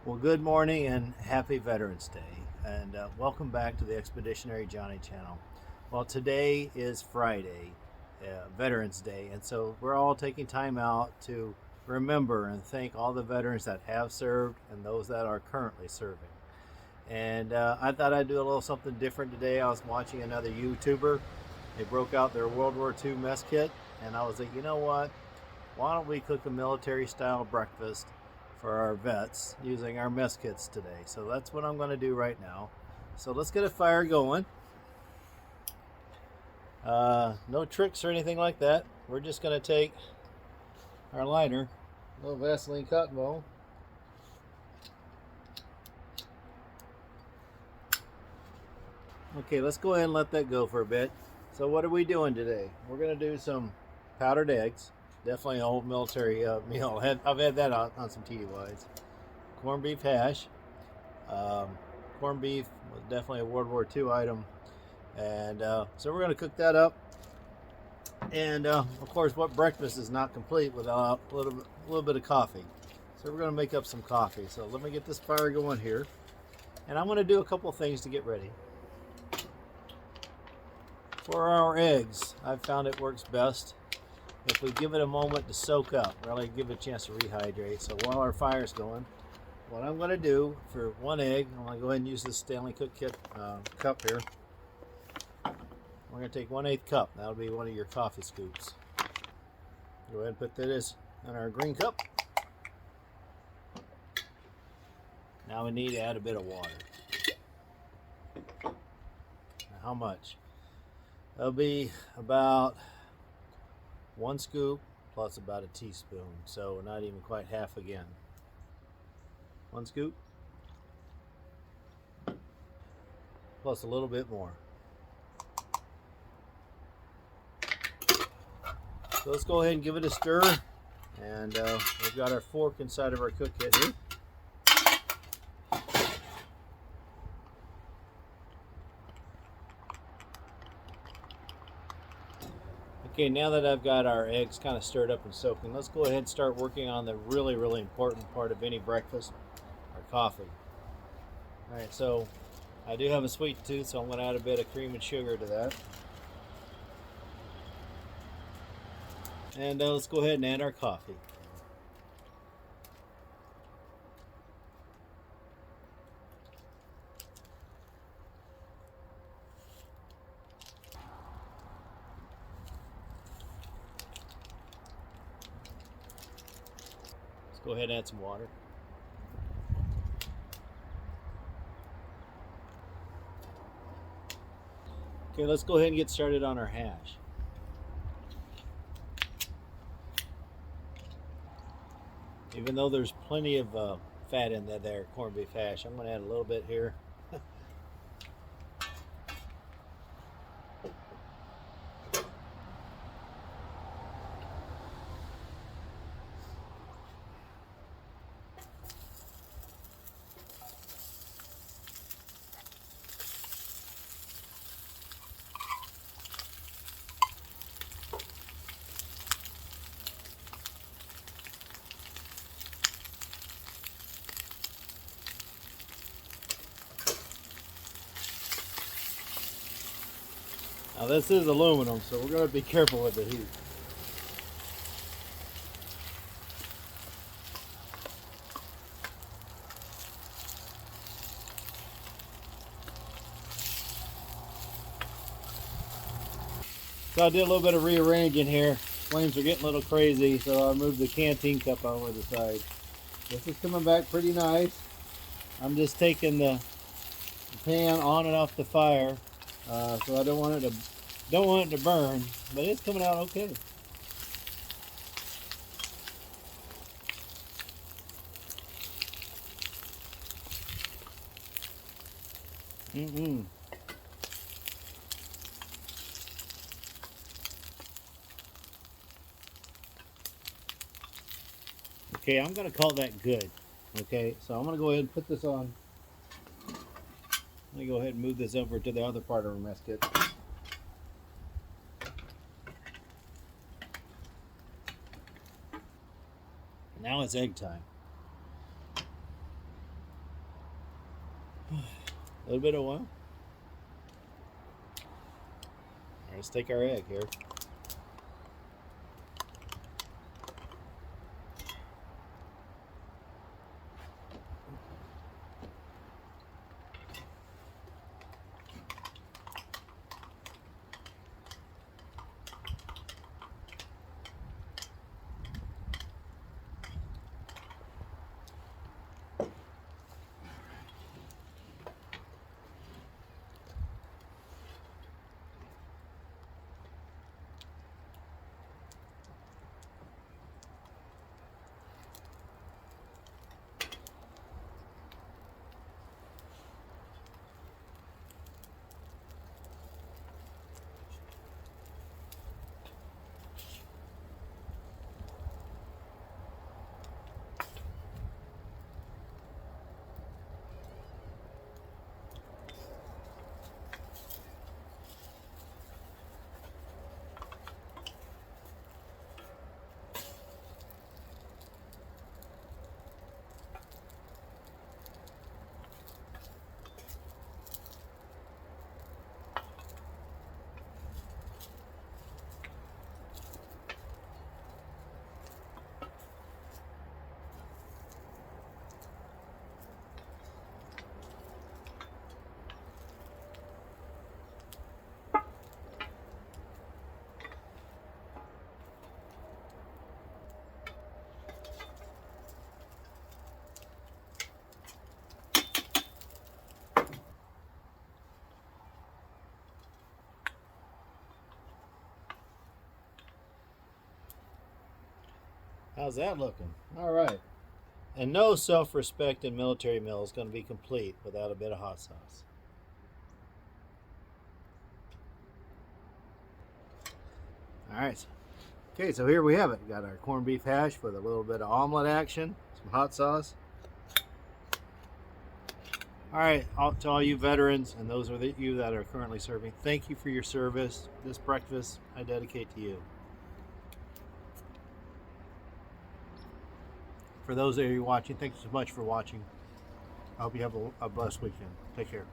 Well, good morning and happy Veterans Day, and welcome back to the Expeditionary Johnny channel. Well, today is Friday, Veterans Day, and so we're all taking time out to remember and thank all the veterans that have served and those that are currently serving. And I thought I'd do a little something different today. I was watching another YouTuber. They broke out their World War II mess kit, and I was like, you know what? Why don't we cook a military style breakfast for our vets using our mess kits today? So that's what I'm going to do right now. So let's get a fire going. No tricks or anything like that. We're just going to take our lighter, a little Vaseline cotton ball. Okay, let's go ahead and let that go for a bit. So what are we doing today? We're going to do some powdered eggs. Definitely an old military meal. I've had that on some TDYs. Corned beef hash. Um, Corned beef was definitely a World War II item. And so we're going to cook that up. And of course, what breakfast is not complete without a little bit of coffee. So we're going to make up some coffee. So let me get this fire going here. And I'm going to do a couple things to get ready. For our eggs, I've found it works best if we give it a moment to soak up, really give it a chance to rehydrate. So while our fire's going, what I'm going to do for one egg, I'm going to go ahead and use this Stanley Cook Kit cup here. We're going to take 1/8 cup. That'll be one of your coffee scoops. Go ahead and put that in our green cup. Now we need to add a bit of water. Now how much? That'll be about 1 scoop plus about a teaspoon. So not even quite half again. 1 scoop plus a little bit more. So let's go ahead and give it a stir. And we've got our fork inside of our cook kit here. Okay, now that I've got our eggs kind of stirred up and soaking, let's go ahead and start working on the really, really important part of any breakfast, our coffee. All right, so I do have a sweet tooth, so I'm going to add a bit of cream and sugar to that. And let's go ahead and add our coffee. Let's go ahead and add some water. Okay, let's go ahead and get started on our hash. Even though there's plenty of fat in that there corned beef hash, I'm going to add a little bit here. Now this is aluminum, so we're going to be careful with the heat. So I did a little bit of rearranging here. Flames are getting a little crazy, so I moved the canteen cup over the side. This is coming back pretty nice. I'm just taking the pan on and off the fire, so I don't want it to burn, but it's coming out okay. Mm-mm. Okay, I'm gonna call that good. Okay, so I'm gonna go ahead and put this on. Let me go ahead and move this over to the other part of our mess kit. Now it's egg time. A little bit of one. All right, let's take our egg here. How's that looking? All right. And no self-respect in military meal is going to be complete without a bit of hot sauce. All right. Okay, so here we have it. We got our corned beef hash with a little bit of omelet action, some hot sauce. All right, to all you veterans and those of you that are currently serving, thank you for your service. This breakfast I dedicate to you. For those of you watching, thank you so much for watching. I hope you have a blessed weekend. Take care.